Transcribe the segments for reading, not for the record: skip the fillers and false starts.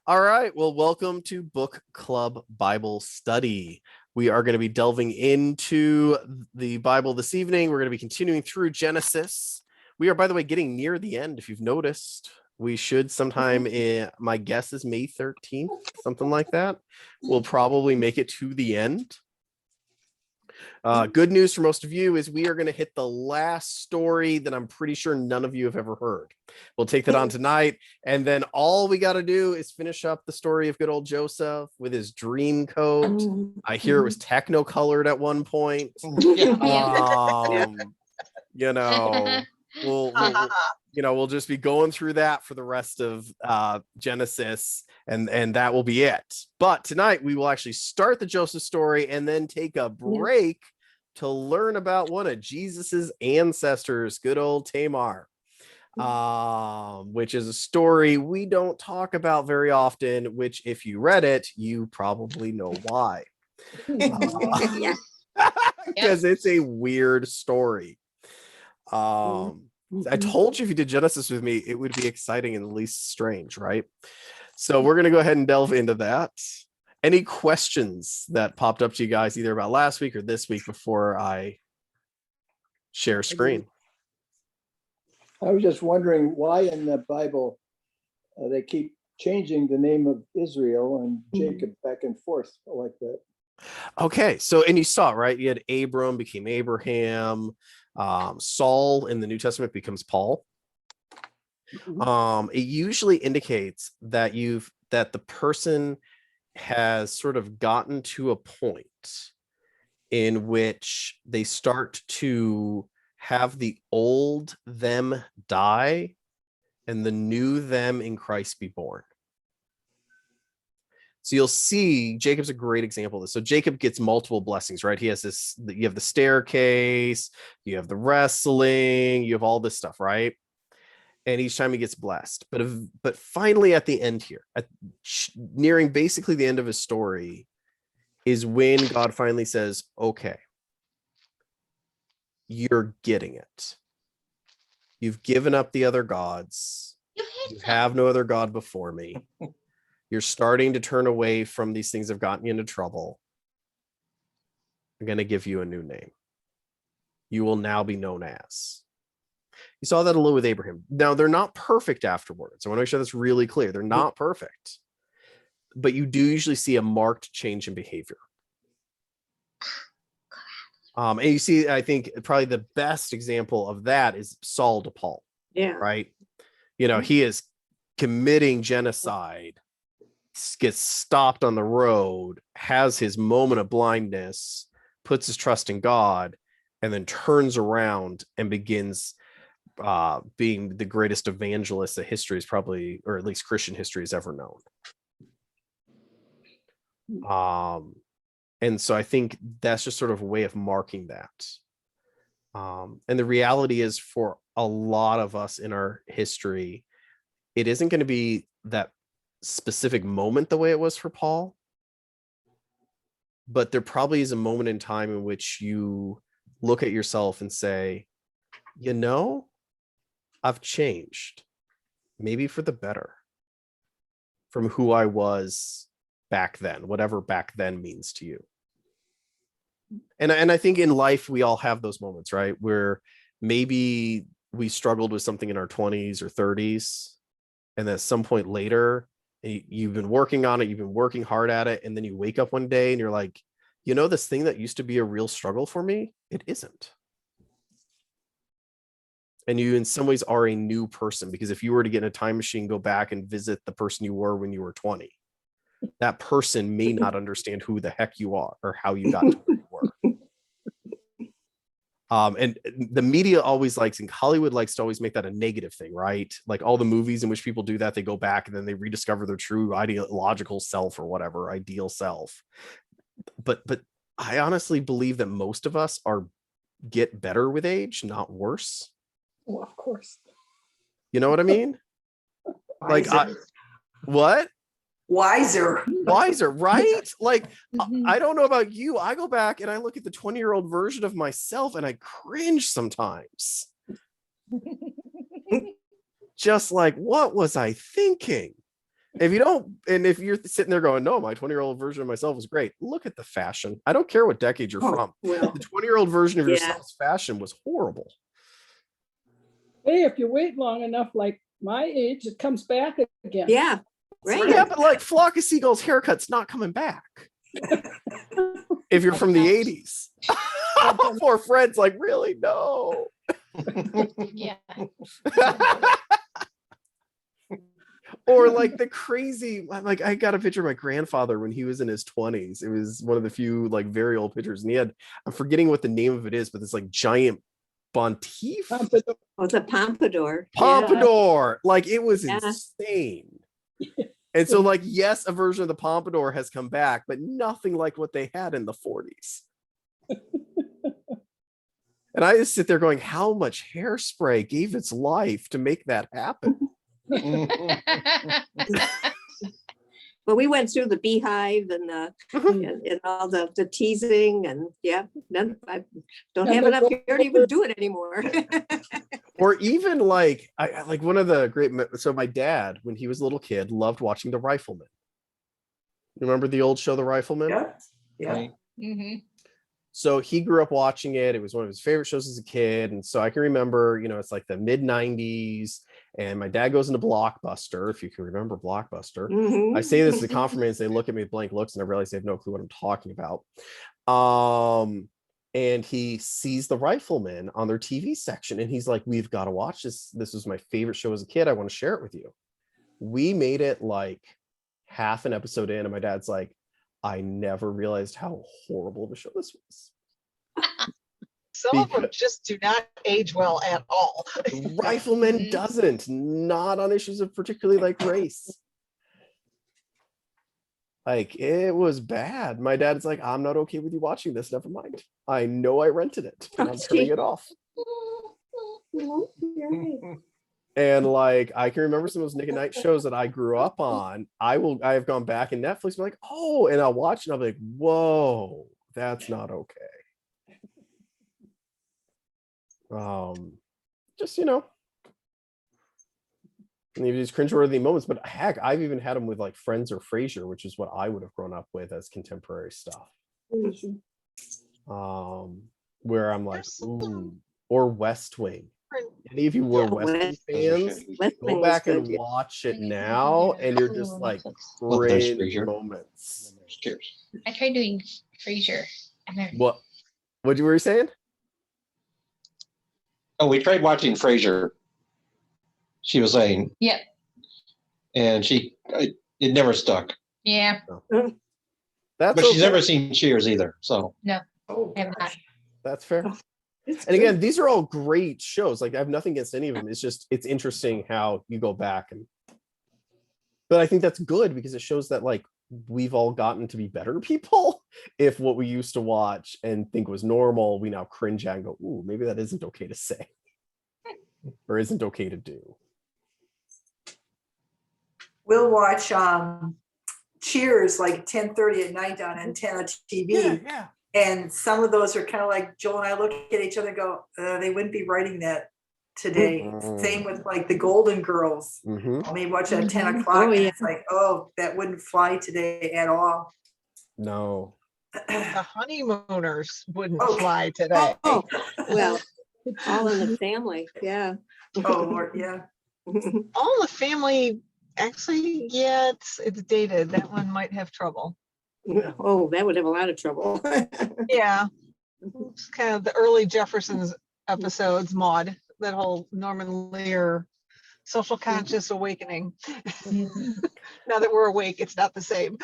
All right. Well, welcome to Book Club Bible Study. We are going to be delving into the Bible this evening. We're going to be continuing through Genesis. We are, by the way, getting near the end. If you've noticed, we should sometime my guess is May 13th, something like that. We'll probably make it to the end. Good news for most of you is we are going to hit the last story that I'm pretty sure none of you have ever heard. We'll take that on tonight. And then all we got to do is finish up the story of good old Joseph with his dream coat. I hear it was techno-colored at one point. We'll just be going through that for the rest of Genesis, and that will be it. But tonight we will actually start the Joseph story and then take a break to learn about one of Jesus's ancestors, good old Tamar, which is a story we don't talk about very often, which if you read it, you probably know why. Because it's a weird story. I told you if you did Genesis with me, it would be exciting and at least strange, right? So we're going to go ahead and delve into that. Any questions that popped up to you guys either about last week or this week before I share screen? I was just wondering why in the Bible they keep changing the name of Israel and Jacob back and forth like that. Okay, so and you saw, right? You had Abram became Abraham. Saul in the New Testament becomes Paul. It usually indicates that the person has sort of gotten to a point in which they start to have the old them die and the new them in Christ be born. So you'll see Jacob's a great example of this. So Jacob gets multiple blessings, right? He has this, you have the staircase, you have the wrestling, you have all this stuff, right? And each time he gets blessed. But finally at the end here, nearing basically the end of his story, is when God finally says, okay, you're getting it. You've given up the other gods. You have no other God before me. You're starting to turn away from these things that have gotten you into trouble. I'm going to give you a new name. You will now be known as. You saw that a little with Abraham. Now, they're not perfect afterwards. I want to make sure that's really clear. They're not perfect. But you do usually see a marked change in behavior. And you see, I think probably the best example of that is Saul to Paul. Yeah. Right? You know, he is committing genocide, gets stopped on the road, has his moment of blindness, puts his trust in God, and then turns around and begins being the greatest evangelist that history is probably, or at least Christian history has ever known. And so I think that's just sort of a way of marking that. And the reality is for a lot of us in our history, it isn't going to be that specific moment the way it was for Paul, but there probably is a moment in time in which you look at yourself and say, you know, I've changed, maybe for the better, from who I was back then, whatever back then means to you. And I think in life we all have those moments, right, where maybe we struggled with something in our 20s or 30s, and at some point later you've been working on it, you've been working hard at it, and then you wake up one day and you're like, you know, this thing that used to be a real struggle for me, it isn't. And you in some ways are a new person, because if you were to get in a time machine, go back and visit the person you were when you were 20, that person may not understand who the heck you are or how you got to where you were. And the media always likes, and Hollywood likes to always make that a negative thing, right? Like all the movies in which people do that, they go back and then they rediscover their true ideological self or whatever, ideal self. But I honestly believe that most of us get better with age, not worse. Well, of course. You know what I mean? Like, what? Wiser, right? Like, I don't know about you. I go back and I look at the 20-year-old version of myself and I cringe sometimes. Just like, what was I thinking? If you don't, and if you're sitting there going, no, my 20-year-old version of myself was great. Look at the fashion. I don't care what decade you're from. Well, The 20-year-old version of Yeah. yourself's fashion was horrible. Hey, if you wait long enough, like my age, it comes back again. Yeah, right. Yeah, but like Flock of Seagulls haircut's not coming back. If you're from the 80s. Poor Fred's like, really? No. Yeah. Or like the crazy, like I got a picture of my grandfather when he was in his 20s. It was one of the few like very old pictures. And he had, I'm forgetting what the name of it is, but this like giant Bonteef Pompadour. Oh, the pompadour. pompadour. Like it was Yeah. insane. And so like, yes, a version of the pompadour has come back, but nothing like what they had in the 40s. And I just sit there going, how much hairspray gave its life to make that happen? Well, we went through the beehive and and all the teasing and then I don't have enough hair to even do it anymore. Or even like, I like one of the great, so my dad, when he was a little kid, loved watching The Rifleman. You remember the old show, The Rifleman? yeah. Mhm. So he grew up watching it. It was one of his favorite shows as a kid. And so I can remember, it's like the mid 90s and my dad goes into Blockbuster, if you can remember Blockbuster. Mhm. I say this to confirmants, they look at me with blank looks and I realize they have no clue what I'm talking about. And he sees The Rifleman on their TV section and he's like, we've got to watch this. This was my favorite show as a kid. I want to share it with you. We made it like half an episode in and my dad's like, I never realized how horrible of a show this was. Some of them just do not age well at all. Rifleman doesn't, not on issues of particularly like race. Like it was bad. My dad's like, I'm not okay with you watching this. Never mind. I know I rented it and I'm turning it off. And like I can remember some of those Nick at Night shows that I grew up on. I have gone back and Netflix and be like, oh, and I'll watch and I'll be like, whoa, that's not okay. Just and these cringeworthy moments, but heck, I've even had them with like Friends or Frasier, which is what I would have grown up with as contemporary stuff. Where I'm like, ooh, or West Wing. Any of you were West Wing fans? Go back and watch it now, and you're just like there's cringe Frasier. moments. Cheers. I tried doing Frasier. And then What were you saying? Oh, we tried watching Frasier. She was saying. Yep. And it never stuck. Yeah. That's But she's okay. never seen Cheers either. So Oh, I have not. That's fair. And again, these are all great shows. Like I have nothing against any of them. It's just it's interesting how you go back but I think that's good because it shows that like we've all gotten to be better people. If what we used to watch and think was normal, we now cringe at and go, ooh, maybe that isn't okay to say or isn't okay to do. We'll watch Cheers like 10:30 at night on antenna TV. Yeah. And some of those are kind of like Joel and I look at each other and go, they wouldn't be writing that today. Mhm. Same with like the Golden Girls. Mm-hmm. I mean, watch it at 10 Mhm. o'clock Oh, and yeah. it's like, oh, that wouldn't fly today at all. No. The honeymooners wouldn't Oh. fly today. Oh, well, all in the family. Yeah. Oh, Lord, yeah. All the family, actually, yeah, it's dated. That one might have trouble. Oh, that would have a lot of trouble. Yeah. It's kind of the early Jeffersons episodes, Maud, that whole Norman Lear social conscious awakening. Now that we're awake, it's not the same.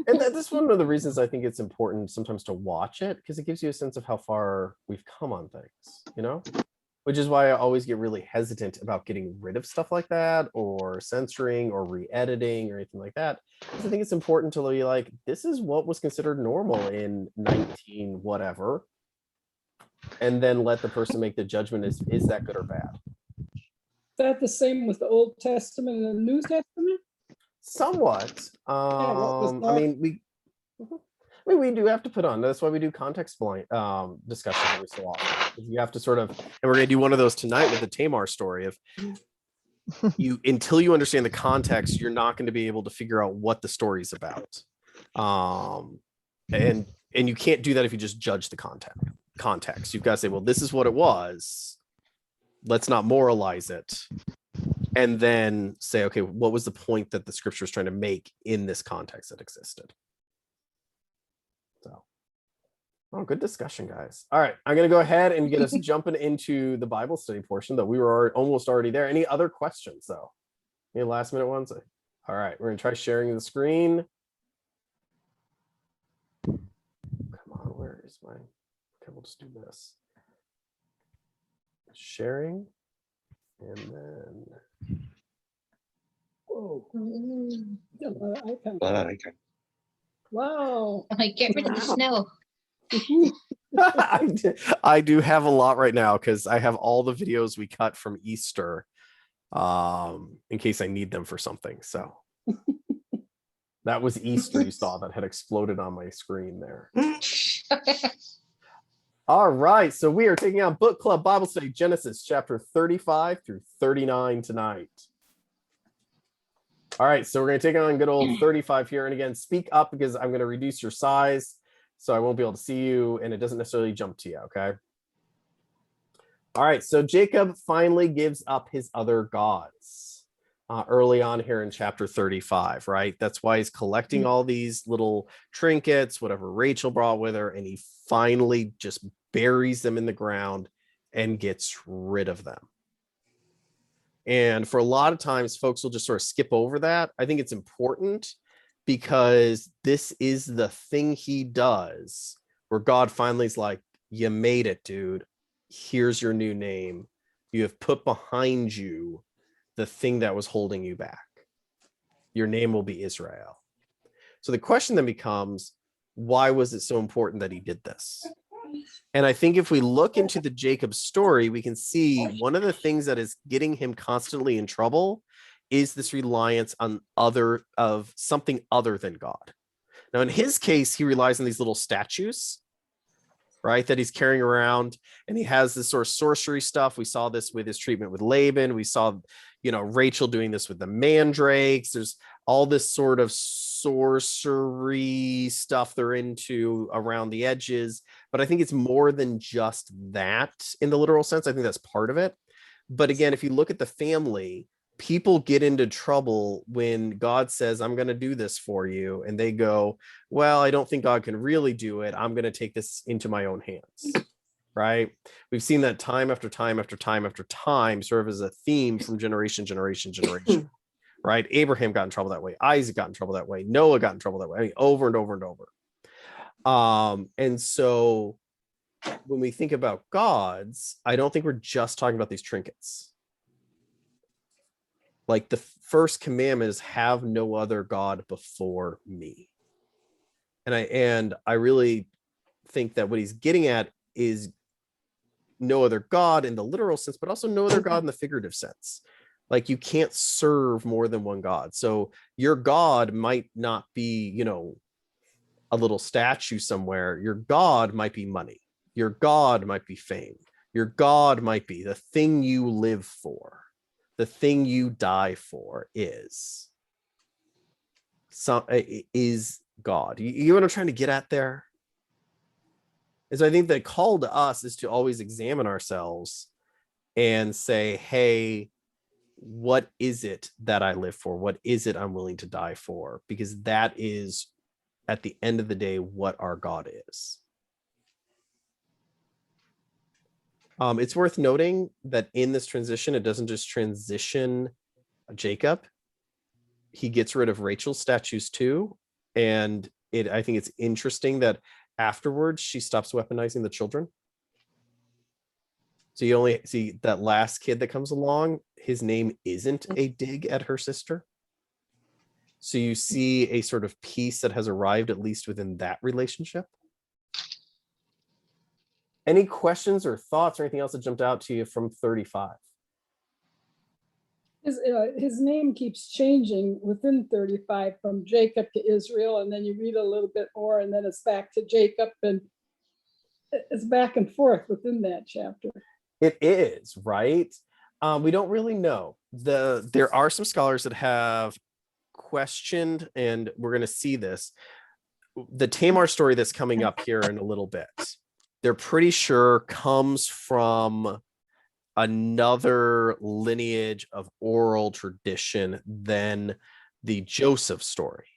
And that's one of the reasons I think it's important sometimes to watch it, because it gives you a sense of how far we've come on things, which is why I always get really hesitant about getting rid of stuff like that or censoring or re-editing or anything like that. Because I think it's important to be like, this is what was considered normal in 19 whatever, and then let the person make the judgment is that good or bad. Is that the same with the Old Testament and the New Testament? Somewhat. what was I that? mean, we do have to put on. That's why we do context blind discussions every so often. You have to sort of, and we're going to do one of those tonight with the Tamar story of until you understand the context, you're not going to be able to figure out what the story's about. And you can't do that if you just judge the context. You've got to say, well, this is what it was. Let's not moralize it. And then say, okay, what was the point that the scripture is trying to make in this context that existed? So, oh, good discussion, guys. All right, I'm going to go ahead and get us jumping into the Bible study portion, that we were almost already there. Any other questions, though? Any last minute ones? All right, we're going to try sharing the screen. Come on, where is my... Okay, we'll just do this. Sharing. And then... Whoa. Ooh. got a lot of icons. Okay. Wow. Like, get rid of the Wow. snow. I do have a lot right now because I have all the videos we cut from Easter in case I need them for something. So that was Easter you saw that had exploded on my screen there. All right, so we are taking on Book Club Bible Study, Genesis chapter 35 through 39 tonight. All right, so we're going to take on good old 35 here. And again, speak up because I'm going to reduce your size so I won't be able to see you and it doesn't necessarily jump to you, okay? All right, so Jacob finally gives up his other gods early on here in chapter 35, right? That's why he's collecting all these little trinkets, whatever Rachel brought with her, and he finally just buries them in the ground and gets rid of them. And for a lot of times, folks will just sort of skip over that. I think it's important because this is the thing he does where God finally is like, you made it, dude. Here's your new name. You have put behind you the thing that was holding you back. Your name will be Israel. So the question then becomes, why was it so important that he did this? And I think if we look into the Jacob story, we can see one of the things that is getting him constantly in trouble is this reliance on something other than God. Now, in his case, he relies on these little statues, right, that he's carrying around, and he has this sort of sorcery stuff. We saw this with his treatment with Laban. We saw, Rachel doing this with the mandrakes. There's all this sort of sorcery stuff they're into around the edges. But I think it's more than just that in the literal sense. I think that's part of it. But again, if you look at the family, people get into trouble when God says, I'm going to do this for you. And they go, well, I don't think God can really do it. I'm going to take this into my own hands. Right? We've seen that time after time after time after time serve as a theme from generation. Right? Abraham got in trouble that way. Isaac got in trouble that way. Noah got in trouble that way. I mean, over and over and over. And so when we think about gods, I don't think we're just talking about these trinkets. Like the first commandment is have no other God before me. And I really think that what he's getting at is no other God in the literal sense, but also no other God in the figurative sense. Like you can't serve more than one God. So your God might not be, a little statue somewhere. Your God might be money. Your God might be fame. Your God might be the thing you live for. The thing you die for is God. You know what I'm trying to get at there? And so I think the call to us is to always examine ourselves and say, hey, what is it that I live for? What is it I'm willing to die for? Because that is, at the end of the day, what our God is. It's worth noting that in this transition, it doesn't just transition Jacob. He gets rid of Rachel's statues too. And I think it's interesting that afterwards, she stops weaponizing the children. So you only see that last kid that comes along, his name isn't a dig at her sister. So you see a sort of peace that has arrived, at least within that relationship. Any questions or thoughts or anything else that jumped out to you from 35? His name keeps changing within 35 from Jacob to Israel, and then you read a little bit more, and then it's back to Jacob, and it's back and forth within that chapter. It is, right? We don't really know. There are some scholars that have questioned, and we're going to see this. The Tamar story that's coming up here in a little bit, they're pretty sure comes from another lineage of oral tradition than the Joseph story.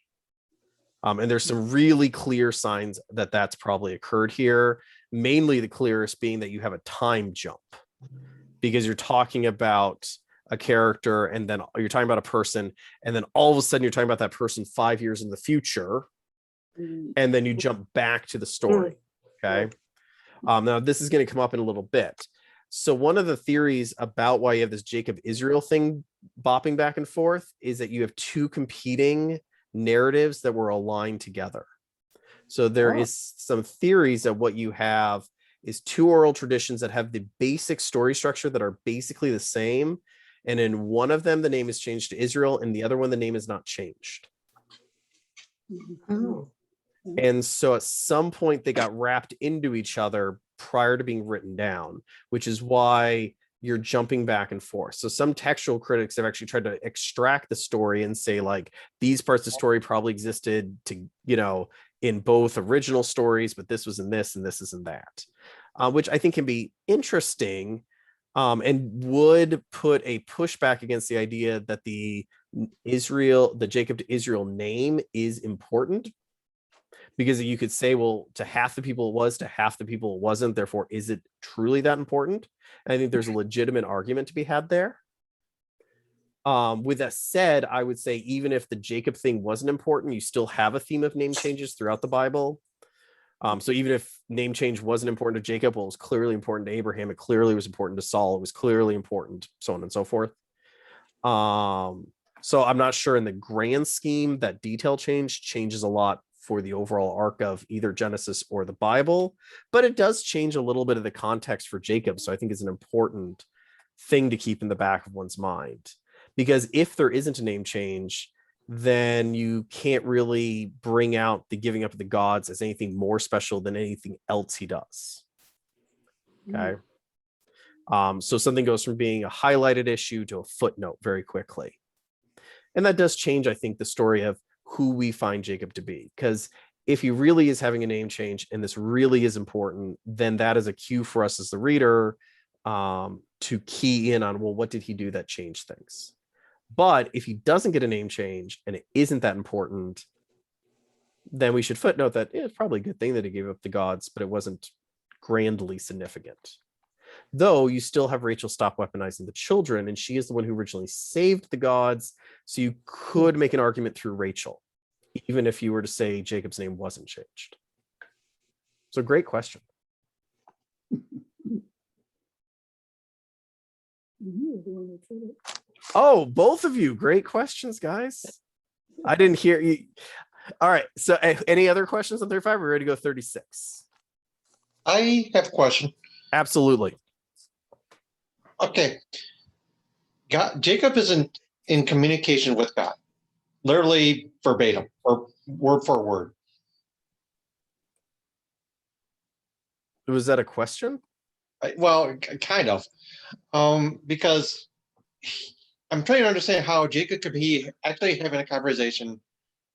And there's some really clear signs that that's probably occurred here. Mainly the clearest being that you have a time jump, because you're talking about a character and then you're talking about a person, and then all of a sudden you're talking about that person 5 years in the future, and then you jump back to the story. Okay. Now this is going to come up in a little bit. So one of the theories about why you have this Jacob Israel thing bopping back and forth is that you have two competing narratives that were aligned together. So there is some theories that what you have is two oral traditions that have the basic story structure that are basically the same. And in one of them, the name is changed to Israel, and the other one, the name is not changed. Oh. And so at some point they got wrapped into each other prior to being written down, which is why you're jumping back and forth. So some textual critics have actually tried to extract the story and say, like, these parts of the story probably existed to, in both original stories, but this was in this and this is in that, which I think can be interesting, and would put a pushback against the idea that the Jacob to Israel name is important. Because you could say, well, to half the people it was, to half the people it wasn't. Therefore, is it truly that important? And I think there's a legitimate argument to be had there. With that said, I would say even if the Jacob thing wasn't important, you still have a theme of name changes throughout the Bible. So even if name change wasn't important to Jacob, well, it was clearly important to Abraham. It clearly was important to Saul. It was clearly important, so on and so forth. So I'm not sure in the grand scheme that detail changes a lot for the overall arc of either Genesis or the Bible, but it does change a little bit of the context for Jacob. So I think it's an important thing to keep in the back of one's mind, because if there isn't a name change, then you can't really bring out the giving up of the gods as anything more special than anything else he does. Okay. So something goes from being a highlighted issue to a footnote very quickly. And that does change, I think, the story of who we find Jacob to be. Because if he really is having a name change and this really is important, then that is a cue for us as the reader to key in on, well, what did he do that changed things? But if he doesn't get a name change and it isn't that important, then we should footnote that it's probably a good thing that he gave up the gods, but it wasn't grandly significant. Though you still have Rachel stop weaponizing the children, and she is the one who originally saved the gods. So you could make an argument through Rachel, even if you were to say Jacob's name wasn't changed. So great question. Oh, both of you, great questions, guys. I didn't hear you. All right. So any other questions on 35? We're ready to go 36. I have a question. Absolutely. Okay. Jacob is in communication with God, literally verbatim or word for word. Was that a question? Well, kind of, because I'm trying to understand how Jacob could be actually having a conversation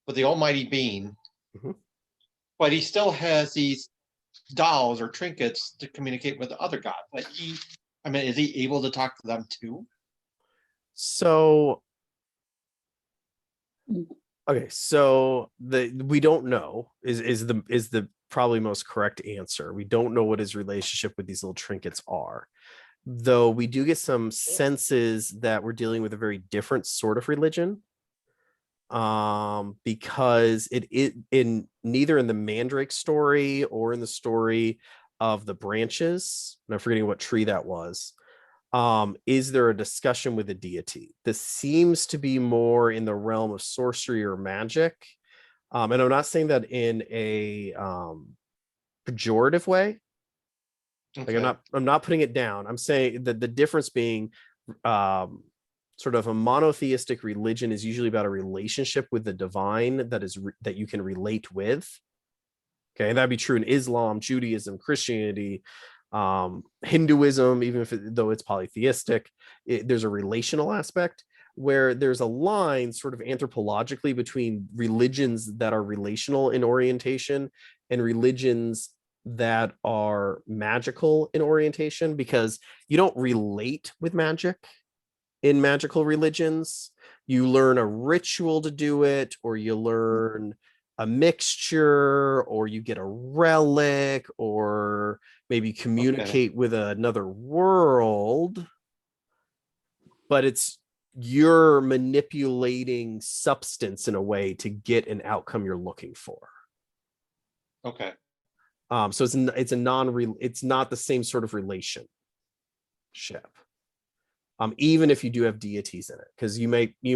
with the Almighty Being, but he still has these dolls or trinkets to communicate with the other God. Like is he able to talk to them too? So, okay, so we don't know is the probably most correct answer. We don't know what his relationship with these little trinkets are, though we do get some senses that we're dealing with a very different sort of religion, because it in neither in the Mandrake story or in the story of the branches, and I'm forgetting what tree that was, is there a discussion with a deity? This seems to be more in the realm of sorcery or magic. And I'm not saying that in a pejorative way. Okay. Like I'm not putting it down. I'm saying that the difference being sort of a monotheistic religion is usually about a relationship with the divine that you can relate with. Okay, and that'd be true in Islam, Judaism, Christianity, Hinduism, even if though it's polytheistic, there's a relational aspect where there's a line sort of anthropologically between religions that are relational in orientation and religions that are magical in orientation, because you don't relate with magic in magical religions. You learn a ritual to do it, or you learn a mixture, or you get a relic, or maybe communicate with another world. But you're manipulating substance in a way to get an outcome you're looking for. Okay. So it's not the same sort of relationship. Even if you do have deities in it, because you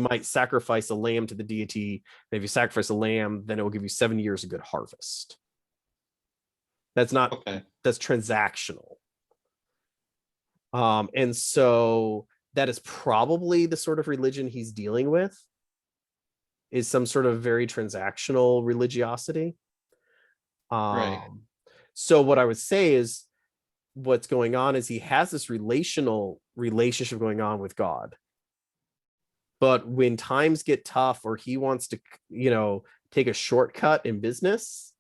might sacrifice a lamb to the deity. And if you sacrifice a lamb, then it will give you 7 years of good harvest. That's transactional. And so that is probably the sort of religion he's dealing with, is some sort of very transactional religiosity. Right. So what I would say is, what's going on is he has this relationship going on with God. But when times get tough, or he wants to, take a shortcut in business,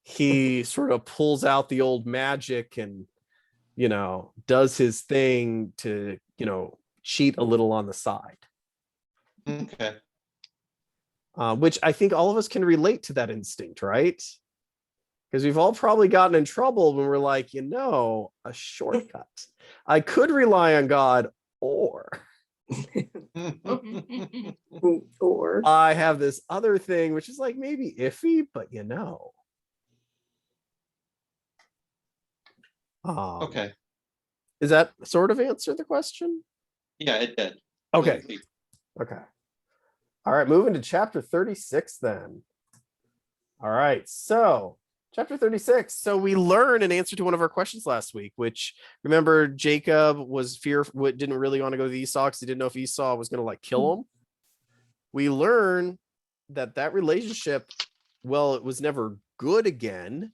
he sort of pulls out the old magic and, does his thing to, cheat a little on the side. Okay. Which I think all of us can relate to that instinct, right? Because we've all probably gotten in trouble when we're like, a shortcut. I could rely on God, or I have this other thing, which is like maybe iffy, but Okay. Is that sort of answer the question? Yeah, it did. Okay. Okay. All right, moving to chapter 36 then. All right, so chapter 36. So we learn an answer to one of our questions last week, which, remember, Jacob was didn't really want to go to Esau because he didn't know if Esau was going to kill him. We learn that relationship, well, it was never good again.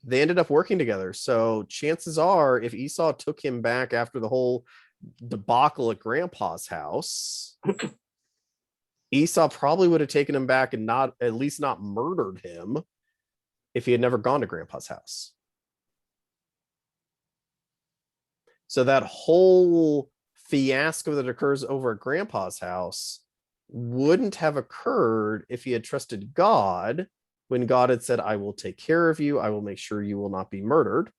They ended up working together. So chances are, if Esau took him back after the whole debacle at Grandpa's house, Esau probably would have taken him back and at least not murdered him if he had never gone to Grandpa's house. So that whole fiasco that occurs over at Grandpa's house wouldn't have occurred if he had trusted God, when God had said, I will take care of you. I will make sure you will not be murdered.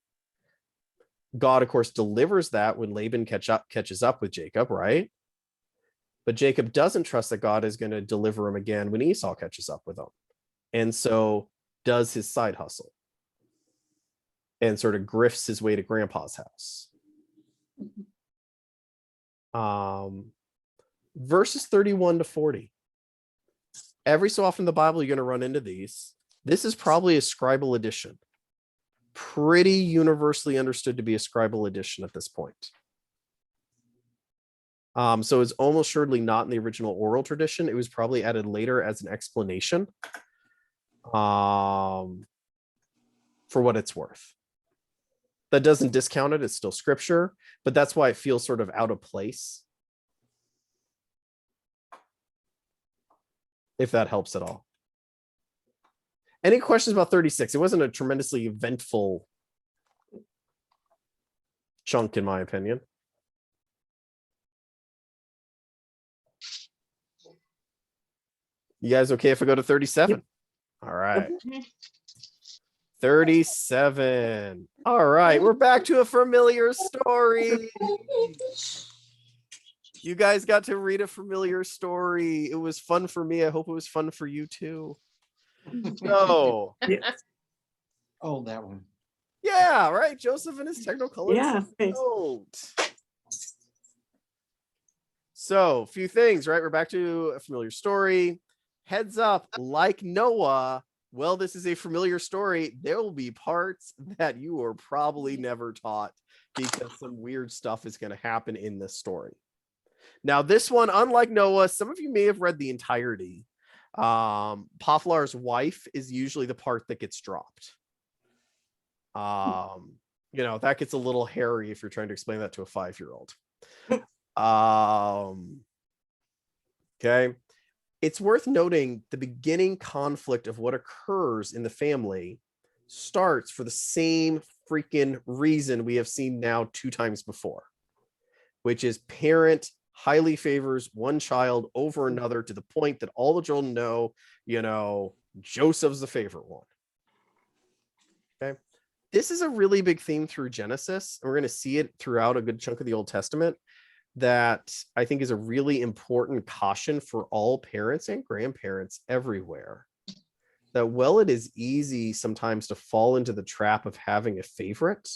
God, of course, delivers that when Laban catches up with Jacob, right? But Jacob doesn't trust that God is going to deliver him again when Esau catches up with him. And so does his side hustle and sort of grifts his way to Grandpa's house. Verses 31 to 40. Every so often in the Bible, you're going to run into these. This is probably a scribal edition. Pretty universally understood to be a scribal edition at this point. So it's almost surely not in the original oral tradition. It was probably added later as an explanation, for what it's worth. That doesn't discount it. It's still scripture, but that's why it feels sort of out of place. If that helps at all. Any questions about 36? It wasn't a tremendously eventful chunk, in my opinion. You guys okay if I go to 37? Yep. All right. 37. All right, we're back to a familiar story. You guys got to read a familiar story. It was fun for me. I hope it was fun for you too. So, oh, that one. Yeah, right. Joseph and his Technicolor. Yeah. So, a few things, right? We're back to a familiar story. Heads up, like Noah, well, this is a familiar story. There will be parts that you were probably never taught because some weird stuff is going to happen in this story. Now, this one, unlike Noah, some of you may have read the entirety. Poplar's wife is usually the part that gets dropped. you know, that gets a little hairy if you're trying to explain that to a 5-year-old. Okay. It's worth noting the beginning conflict of what occurs in the family starts for the same freaking reason we have seen now 2 times before, which is parent highly favors one child over another to the point that all the children know, you know, Joseph's the favorite one. Okay. This is a really big theme through Genesis, and we're going to see it throughout a good chunk of the Old Testament, that I think is a really important caution for all parents and grandparents everywhere. That while it is easy sometimes to fall into the trap of having a favorite,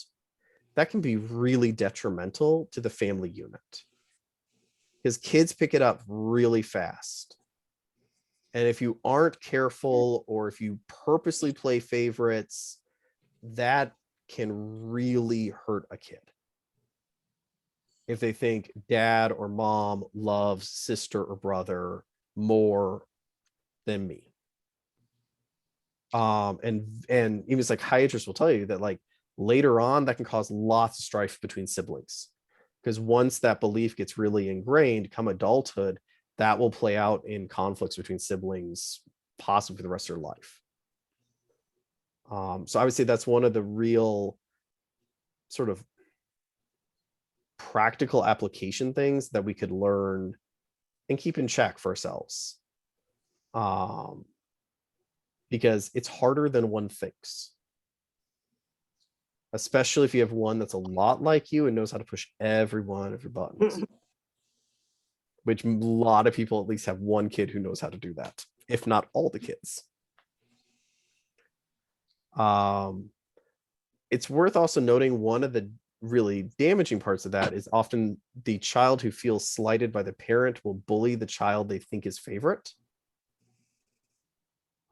that can be really detrimental to the family unit. Because kids pick it up really fast. And if you aren't careful, or if you purposely play favorites, that can really hurt a kid. If they think dad or mom loves sister or brother more than me. And even psychiatrists will tell you that, like, later on that can cause lots of strife between siblings, because once that belief gets really ingrained come adulthood, that will play out in conflicts between siblings possibly for the rest of their life. So I would say that's one of the real sort of practical application things that we could learn and keep in check for ourselves. Because it's harder than one thinks. Especially if you have one that's a lot like you and knows how to push every one of your buttons. Which a lot of people at least have one kid who knows how to do that, if not all the kids. It's worth also noting one of the really damaging parts of that is often the child who feels slighted by the parent will bully the child they think is favorite.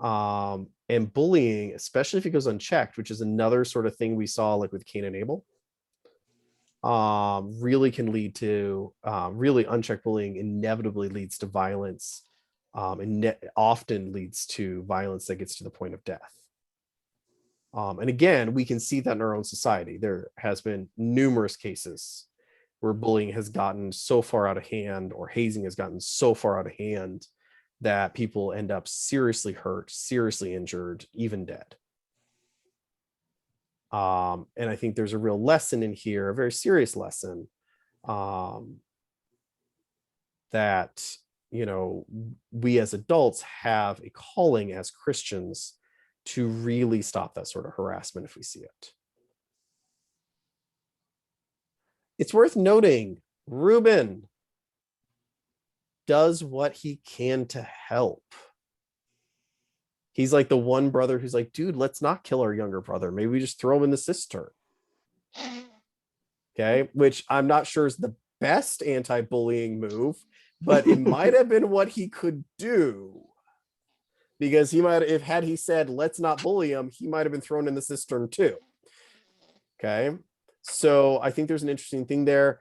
And bullying, especially if it goes unchecked, which is another sort of thing we saw like with Cain and Abel, really can lead to really unchecked bullying inevitably leads to violence, and often leads to violence that gets to the point of death. And again, we can see that in our own society. There has been numerous cases where bullying has gotten so far out of hand, or hazing has gotten so far out of hand, that people end up seriously hurt, seriously injured, even dead. And I think there's a real lesson in here, a very serious lesson, that, you know, we as adults have a calling as Christians to really stop that sort of harassment if we see it. It's worth noting, Reuben does what he can to help. He's like the one brother who's like, dude, let's not kill our younger brother. Maybe we just throw him in the cistern. Okay, which I'm not sure is the best anti-bullying move, but it might have been what he could do. Because he might, if had he said, let's not bully him, he might have been thrown in the cistern too. Okay, so I think there's an interesting thing there.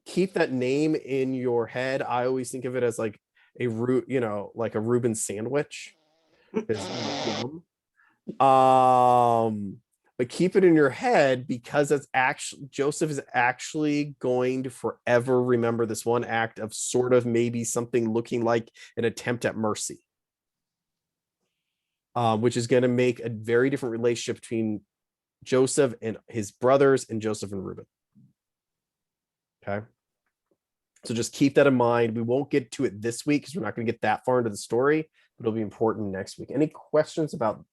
Keep that name in your head. I always think of it as like a root, you know, like a Reuben sandwich. But keep it in your head, because it's actually, Joseph is actually going to forever remember this one act of sort of maybe something looking like an attempt at mercy, which is going to make a very different relationship between Joseph and his brothers and Joseph and Reuben. Okay. So just keep that in mind. We won't get to it this week because we're not going to get that far into the story, but it'll be important next week. Any questions about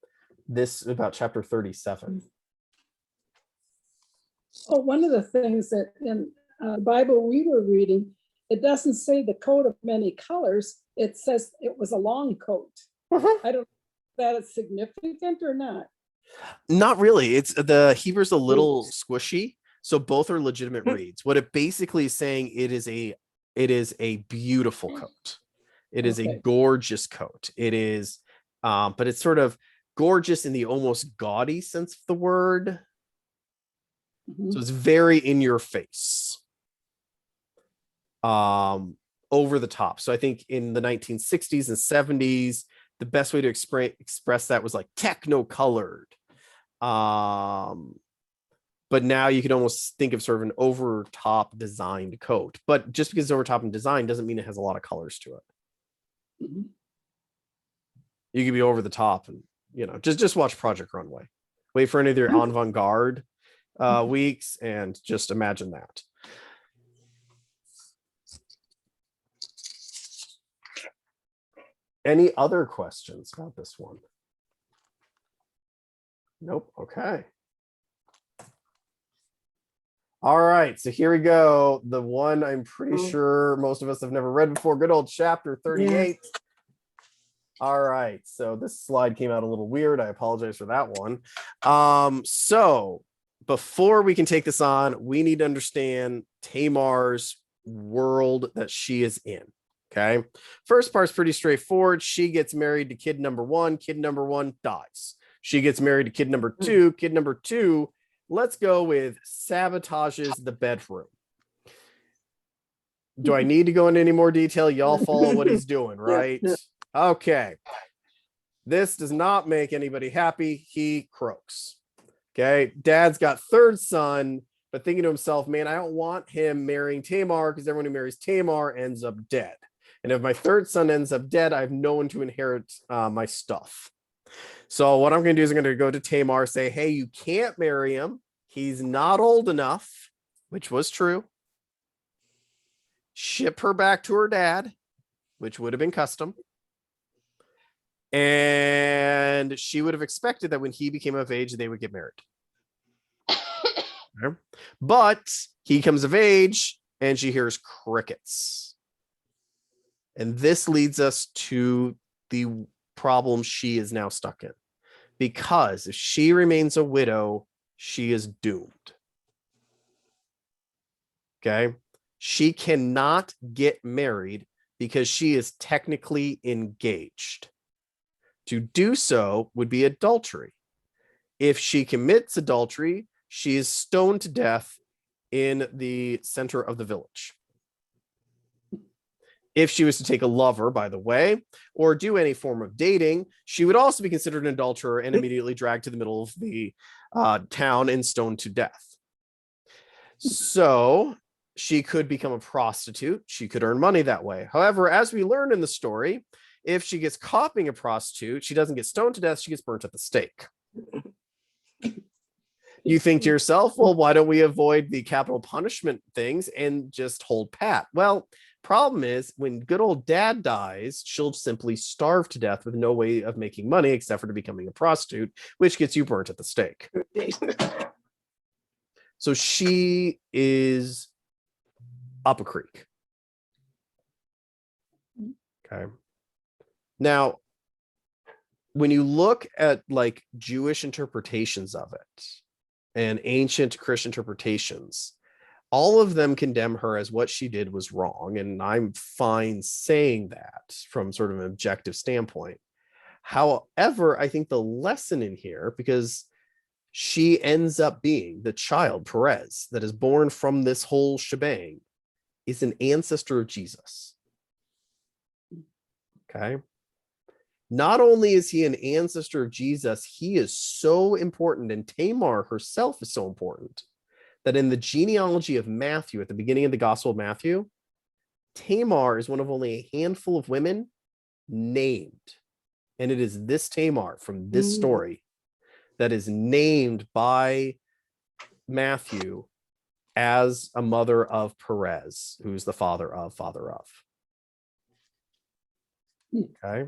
this, about chapter 37? Oh, one of the things that in the Bible we were reading, it doesn't say the coat of many colors. It says it was a long coat. I don't know if that is significant or not. Not really. It's the Hebrew's a little squishy, so both are legitimate reads. What it basically is saying, it is a beautiful coat. It is a gorgeous coat. It is, but it's sort of gorgeous in the almost gaudy sense of the word. So it's very in your face, over the top. So I think in the 1960s and 70s, the best way to express that was like techno colored. But but now you can almost think of sort of an over top designed coat. But just because it's over top and design doesn't mean it has a lot of colors to it. Mhm. You could be over the top and, you know, just watch Project Runway. Wait for any of their avant-garde weeks and just imagine that. Any other questions about this one? Nope. Okay. All right. So here we go. The one I'm pretty sure most of us have never read before. Good old chapter 38. All right. So this slide came out a little weird. I apologize for that one. So before we can take this on, we need to understand Tamar's world that she is in. Okay. First part's pretty straightforward. She gets married to kid number one. Kid number one dies. She gets married to kid number two. Kid number two, let's go with sabotages the bedroom. Do I need to go into any more detail? Y'all follow what he's doing, right? Okay. This does not make anybody happy. He croaks. Okay. Dad's got third son, but thinking to himself, man, I don't want him marrying Tamar because everyone who marries Tamar ends up dead. And if my third son ends up dead, I have no one to inherit my stuff. So what I'm going to do is I'm going to go to Tamar, say, hey, you can't marry him. He's not old enough, which was true. Ship her back to her dad, which would have been custom. And she would have expected that when he became of age, they would get married. Okay. But he comes of age and she hears crickets. And this leads us to the problem she is now stuck in. Because if she remains a widow, she is doomed. Okay. She cannot get married because she is technically engaged. To do so would be adultery. If she commits adultery, she is stoned to death in the center of the village. If she was to take a lover, by the way, or do any form of dating, she would also be considered an adulterer and immediately dragged to the middle of the town and stoned to death. So she could become a prostitute. She could earn money that way. However, as we learn in the story, if she gets caught being a prostitute, she doesn't get stoned to death. She gets burnt at the stake. You think to yourself, well, why don't we avoid the capital punishment things and just hold pat? Well, problem is when good old dad dies, she'll simply starve to death with no way of making money except for to becoming a prostitute, which gets you burnt at the stake. So she is up a creek. Okay. Now, when you look at like Jewish interpretations of it and ancient Christian interpretations, all of them condemn her as what she did was wrong. And I'm fine saying that from sort of an objective standpoint. However, I think the lesson in here, because she ends up being the child, Perez, that is born from this whole shebang, is an ancestor of Jesus. Okay. Not only is he an ancestor of Jesus, he is so important, and Tamar herself is so important, that in the genealogy of Matthew, at the beginning of the Gospel of Matthew, Tamar is one of only a handful of women named. And it is this Tamar from this story that is named by Matthew as a mother of Perez, who's the father of. Okay.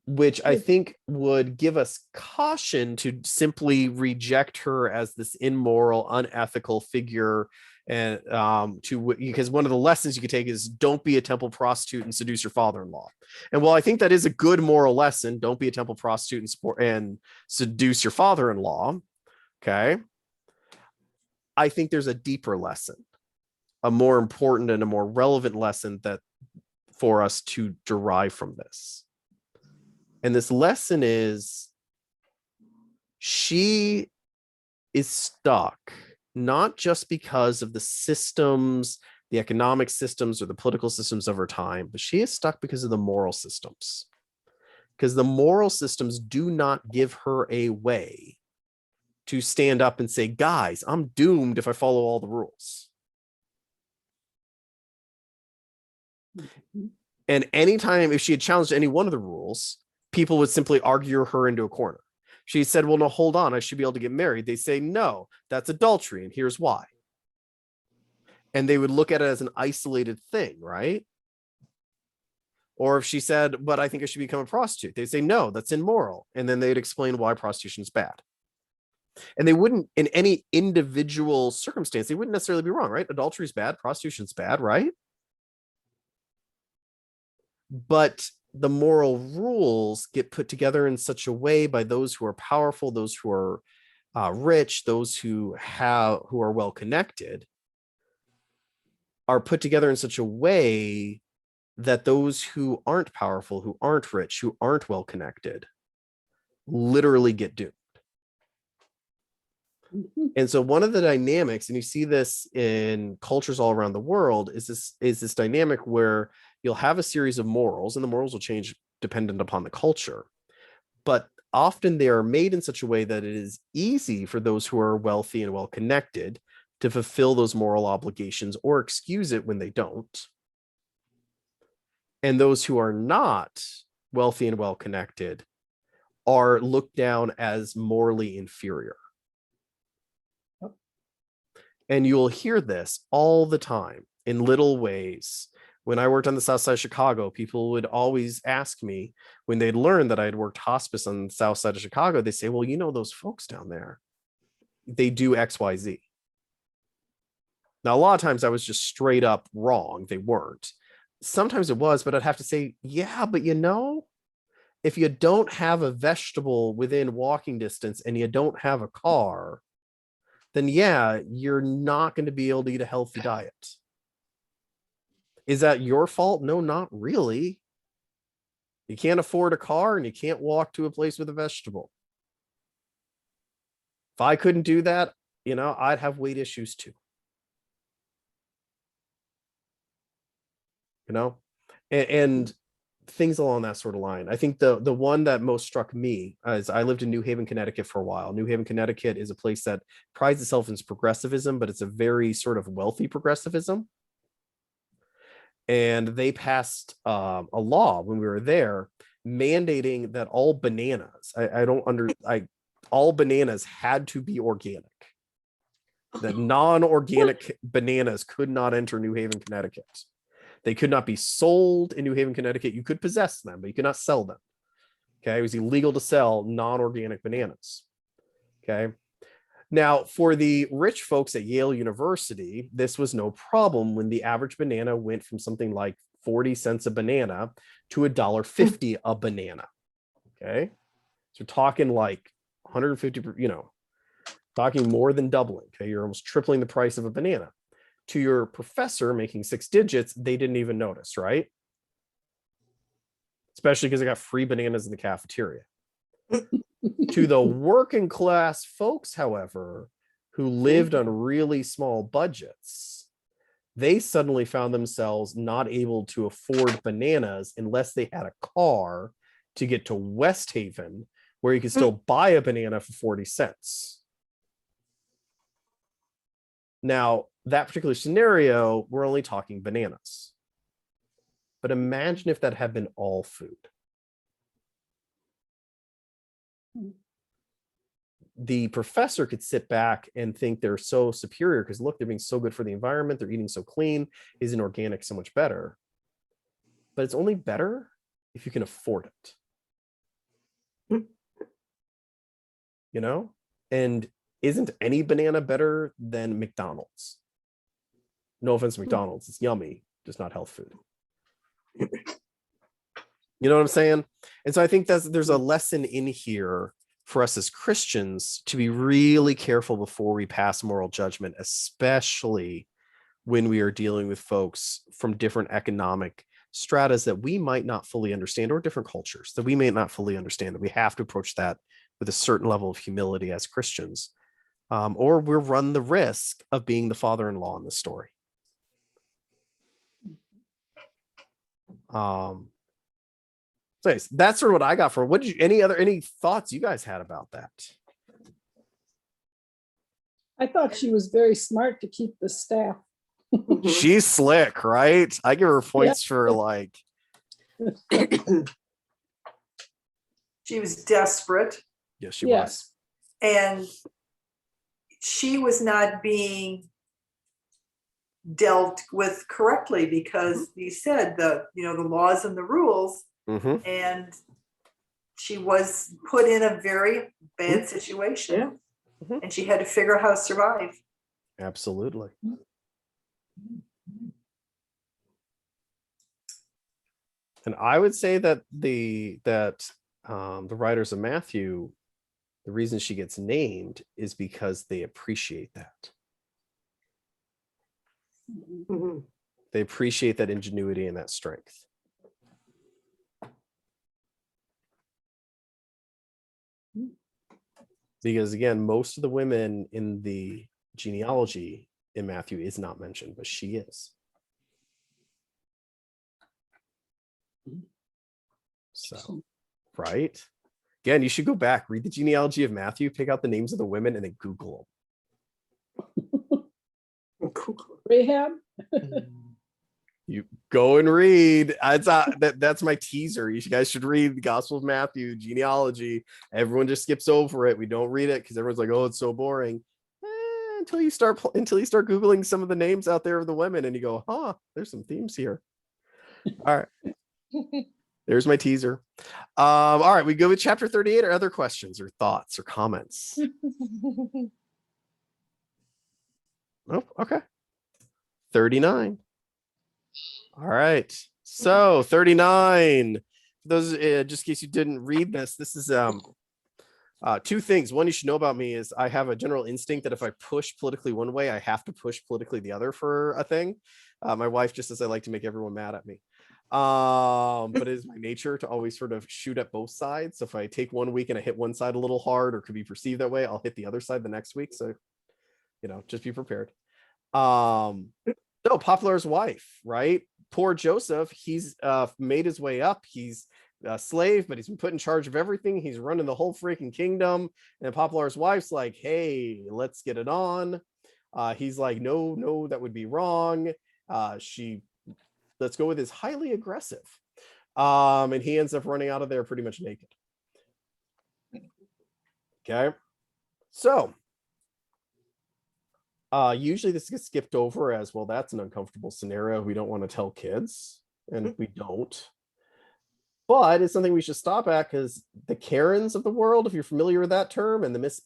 Which I think would give us caution to simply reject her as this immoral, unethical figure. And because one of the lessons you could take is don't be a temple prostitute and seduce your father-in-law. And while I think that is a good moral lesson, don't be a temple prostitute and seduce your father-in-law. Okay. I think there's a deeper lesson, a more important and a more relevant lesson that for us to derive from this. And this lesson is she is stuck, not just because of the systems, the economic systems or the political systems of her time, but she is stuck because of the moral systems. Because the moral systems do not give her a way to stand up and say, guys, I'm doomed if I follow all the rules. And anytime if she had challenged any one of the rules, people would simply argue her into a corner. She said, well, no, hold on, I should be able to get married. They say, no, that's adultery, and here's why. And they would look at it as an isolated thing, right? Or if she said, but I think I should become a prostitute, they'd say, no, that's immoral. And then they'd explain why prostitution is bad. And they wouldn't, in any individual circumstance, they wouldn't necessarily be wrong, right? Adultery is bad, prostitution's bad, right? But the moral rules get put together in such a way by those who are powerful, those who are rich, those who are well connected, are put together in such a way that those who aren't powerful, who aren't rich, who aren't well connected, literally get doomed. And so one of the dynamics, and you see this in cultures all around the world, is this dynamic where you'll have a series of morals, and the morals will change dependent upon the culture. But often they are made in such a way that it is easy for those who are wealthy and well connected to fulfill those moral obligations or excuse it when they don't. And those who are not wealthy and well connected are looked down as morally inferior. And you'll hear this all the time in little ways. When I worked on the south side of Chicago, people would always ask me, when they'd learned that I had worked hospice on the south side of Chicago, they say, well, you know, those folks down there, they do X, Y, Z. Now, a lot of times I was just straight up wrong. They weren't. Sometimes it was, but I'd have to say, yeah, but you know, if you don't have a vegetable within walking distance and you don't have a car, then yeah, you're not going to be able to eat a healthy diet. Is that your fault? No, not really. You can't afford a car and you can't walk to a place with a vegetable. If I couldn't do that, you know, I'd have weight issues too. You know, and things along that sort of line. I think the one that most struck me is I lived in New Haven, Connecticut for a while. New Haven, Connecticut is a place that prides itself in progressivism, but it's a very sort of wealthy progressivism. And they passed a law when we were there mandating that all bananas, all bananas had to be organic. That non-organic bananas could not enter New Haven, Connecticut. They could not be sold in New Haven, Connecticut. You could possess them, but you could not sell them. Okay, it was illegal to sell non-organic bananas. Okay. Now, for the rich folks at Yale University, this was no problem when the average banana went from something like 40 cents a banana to $1.50 a banana. Okay. So we're talking like 150, you know, talking more than doubling. Okay. You're almost tripling the price of a banana. To your professor making 6 digits, they didn't even notice, right? Especially because they got free bananas in the cafeteria. To the working class folks, however, who lived on really small budgets, they suddenly found themselves not able to afford bananas unless they had a car to get to West Haven, where you could still buy a banana for 40 cents. Now, that particular scenario, we're only talking bananas. But imagine if that had been all food. The professor could sit back and think they're so superior because look, they're being so good for the environment. They're eating so clean. Isn't organic so much better? But it's only better if you can afford it. You know? And isn't any banana better than McDonald's? No offense to McDonald's. It's yummy, just not health food. You know what I'm saying? And so I think there's a lesson in here for us as Christians to be really careful before we pass moral judgment, especially when we are dealing with folks from different economic stratas that we might not fully understand, or different cultures that we may not fully understand, that we have to approach that with a certain level of humility as Christians, or we'll run the risk of being the father-in-law in the story. So that's sort of what I got for. What did you, any thoughts you guys had about that? I thought she was very smart to keep the staff. She's slick, right? I give her points for like, She was desperate, yes, she Yes. and she was not being dealt with correctly because you said the laws and the rules, was. Hmm. and she was put in a very bad situation. Yeah. Mhm. And she had to figure out how to survive. Absolutely. And I would say that the writers of Matthew, the reason she gets named is because they appreciate that. Mhm. They appreciate that ingenuity and that strength. Because again, most of the women in the genealogy in Matthew is not mentioned, but she is. So, right? Again, you should go back, read the genealogy of Matthew, pick out the names of the women, and then Google Rahab? them. You go and read. That's my teaser. You guys should read the Gospel of Matthew genealogy. Everyone just skips over it. We don't read it because everyone's like, "Oh, it's so boring." Until you start Googling some of the names out there of the women, and you go, "Huh, there's some themes here." All right. There's my teaser. All right, we go with chapter 38 or other questions or thoughts or comments. Oh, okay. 39. All right. So 39. For those, just in case you didn't read this, this is two things. One you should know about me is I have a general instinct that if I push politically one way, I have to push politically the other for a thing. My wife just says I like to make everyone mad at me. But it is my nature to always sort of shoot at both sides. So if I take one week and I hit one side a little hard or could be perceived that way, I'll hit the other side the next week. So, just be prepared. So Potiphar's wife, right? Poor Joseph, he's made his way up. He's a slave, but he's been put in charge of everything. He's running the whole freaking kingdom. And Potiphar's wife's like, hey, let's get it on. He's like, no, that would be wrong. Let's go with his highly aggressive. And he ends up running out of there pretty much naked. Okay. So usually this gets skipped over as, well, that's an uncomfortable scenario. We don't want to tell kids, and we don't. But it's something we should stop at because the Karens of the world, if you're familiar with that term, and the Miss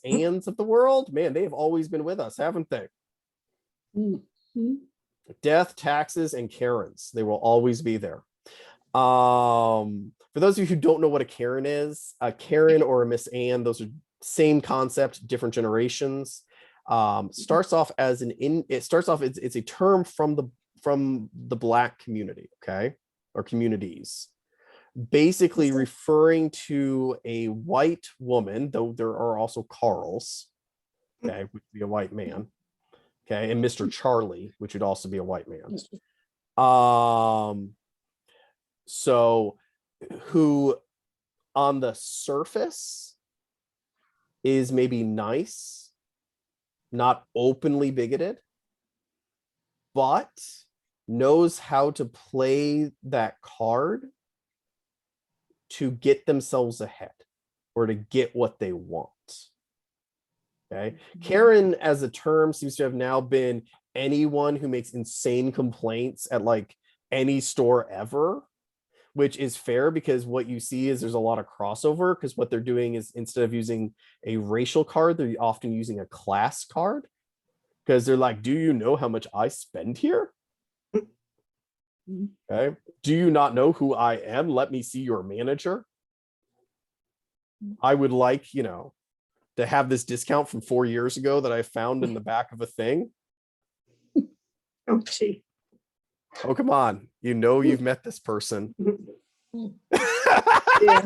Anns of the world, man, they've always been with us, haven't they? Mm-hmm. Death, taxes, and Karens. They will always be there. For those of you who don't know what a Karen is, a Karen or a Miss Ann, those are same concept, different generations. Starts off as it's a term from the Black community, okay, or communities, basically referring to a white woman, though there are also Carls, okay, which would be a white man, okay, and Mr. Charlie, which would also be a white man. So who on the surface is maybe nice, not openly bigoted, but knows how to play that card to get themselves ahead or to get what they want. Okay. Karen as a term seems to have now been anyone who makes insane complaints at like any store ever, which is fair because what you see is there's a lot of crossover because what they're doing is instead of using a racial card, they're often using a class card because they're like, do you know how much I spend here? Okay. Do you not know who I am? Let me see your manager. I would like, to have this discount from 4 years ago that I found in the back of a thing. Oh, gee. Oh, come on. You've met this person. Yeah.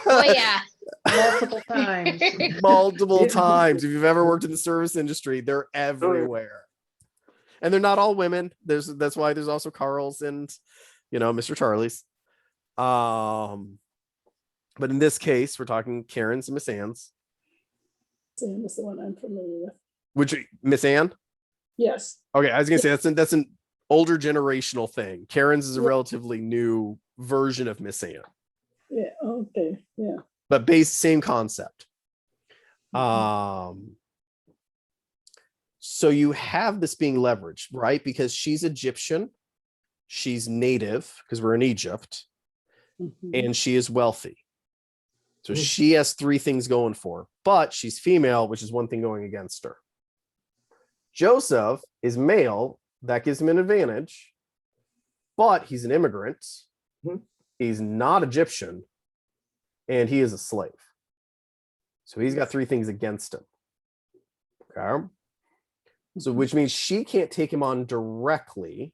Oh, yeah. Multiple times. Multiple times. If you've ever worked in the service industry, they're everywhere. And they're not all women. That's why there's also Carls and, Mr. Charlies. But in this case, we're talking Karens and Miss Anns. Sam is the one I'm familiar with. Which Miss Ann? Yes. Okay, I was gonna say that's an older generational thing. Karen's is a Yeah. relatively new version of Miss Ann, Yeah. Okay. Yeah. but same concept. So you have this being leveraged, right? Because she's Egyptian, she's native because we're in Egypt, Mhm. and she is wealthy. So she has three things going for her, but she's female, which is one thing going against her. Joseph is male, that gives him an advantage, but he's an immigrant. He's not Egyptian, and he is a slave. So he's got three things against him. Okay. So which means she can't take him on directly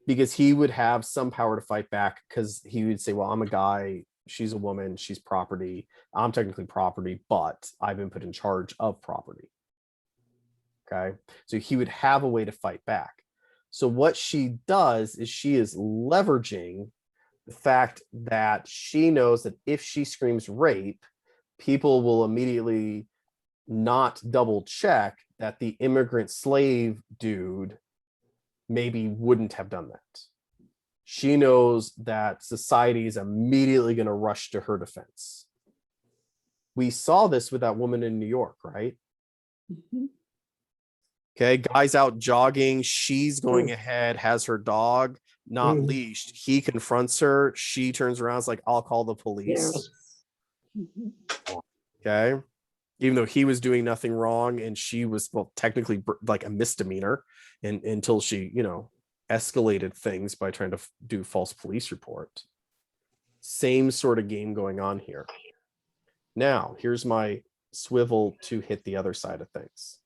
because he would have some power to fight back because he would say, well, I'm a guy, she's a woman, she's property. I'm technically property, but I've been put in charge of property. Okay. So he would have a way to fight back. So what she does is she is leveraging the fact that she knows that if she screams rape, people will immediately not double check that the immigrant slave dude maybe wouldn't have done that. She knows that society is immediately going to rush to her defense. We saw this with that woman in New York, right? Mhm. Okay, guy's out jogging. She's going ahead, has her dog not leashed. He confronts her. She turns around, is like, I'll call the police. Mhm. Okay. Even though he was doing nothing wrong and she was, well, technically like a misdemeanor until she, escalated things by trying to do false police report. Same sort of game going on here. Now, here's my swivel to hit the other side of things.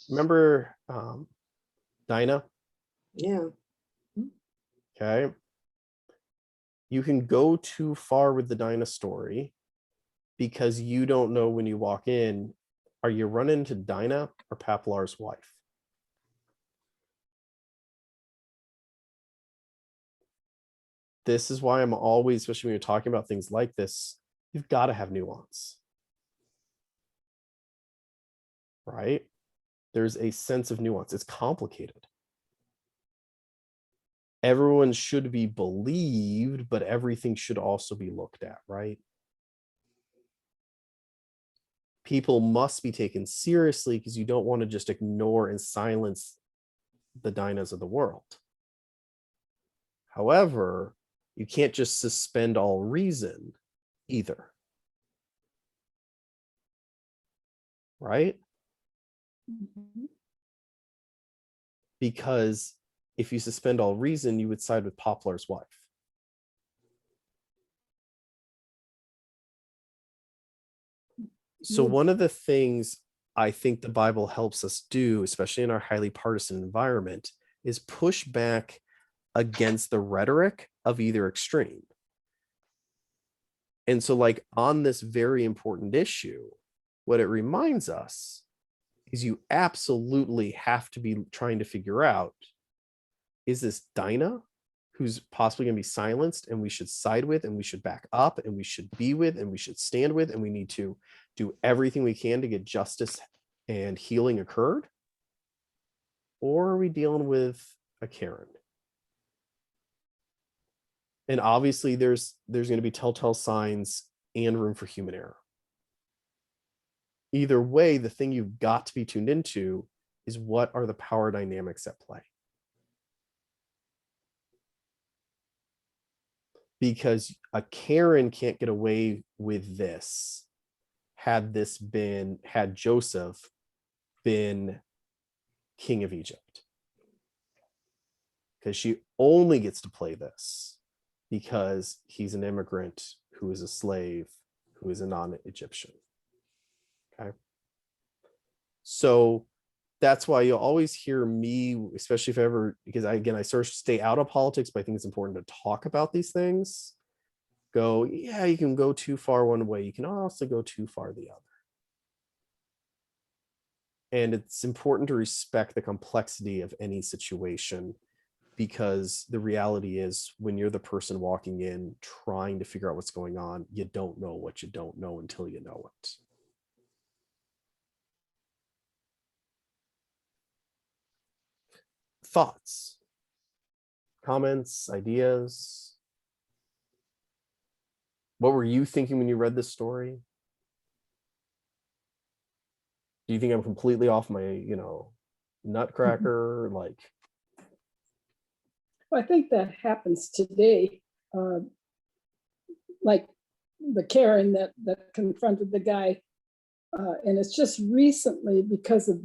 Remember Dinah? Yeah. Okay. You can go too far with the Dinah story because you don't know when you walk in, are you running into Dinah or Paplar's wife? This is why I'm always, especially when you're talking about things like this, you've got to have nuance. Right? There's a sense of nuance. It's complicated. Everyone should be believed, but everything should also be looked at, right? People must be taken seriously because you don't want to just ignore and silence the Dinahs of the world. However, you can't just suspend all reason either. Right? Mhm. Because if you suspend all reason, you would side with Poplar's wife. So one of the things I think the Bible helps us do, especially in our highly partisan environment, is push back against the rhetoric of either extreme. And so, like, on this very important issue, what it reminds us is you absolutely have to be trying to figure out, is this Dinah who's possibly going to be silenced and we should side with and we should back up and we should be with and we should stand with and we need to do everything we can to get justice and healing occurred? Or are we dealing with a Karen? And obviously there's going to be telltale signs and room for human error. Either way, the thing you've got to be tuned into is what are the power dynamics at play? Because a Karen can't get away with this had Joseph been king of Egypt. Because she only gets to play this because he's an immigrant who is a slave, who is a non-Egyptian. Okay. So that's why you'll always hear me, especially if ever, because I sort of stay out of politics, but I think it's important to talk about these things. Go, yeah, you can go too far one way. You can also go too far the other. And it's important to respect the complexity of any situation, because the reality is when you're the person walking in trying to figure out what's going on, you don't know what you don't know until you know it. thoughts, comments, ideas? What were you thinking when you read this story? Do you think I'm completely off my, nutcracker? Like, I think that happens today. Like the Karen that confronted the guy. And it's just recently because of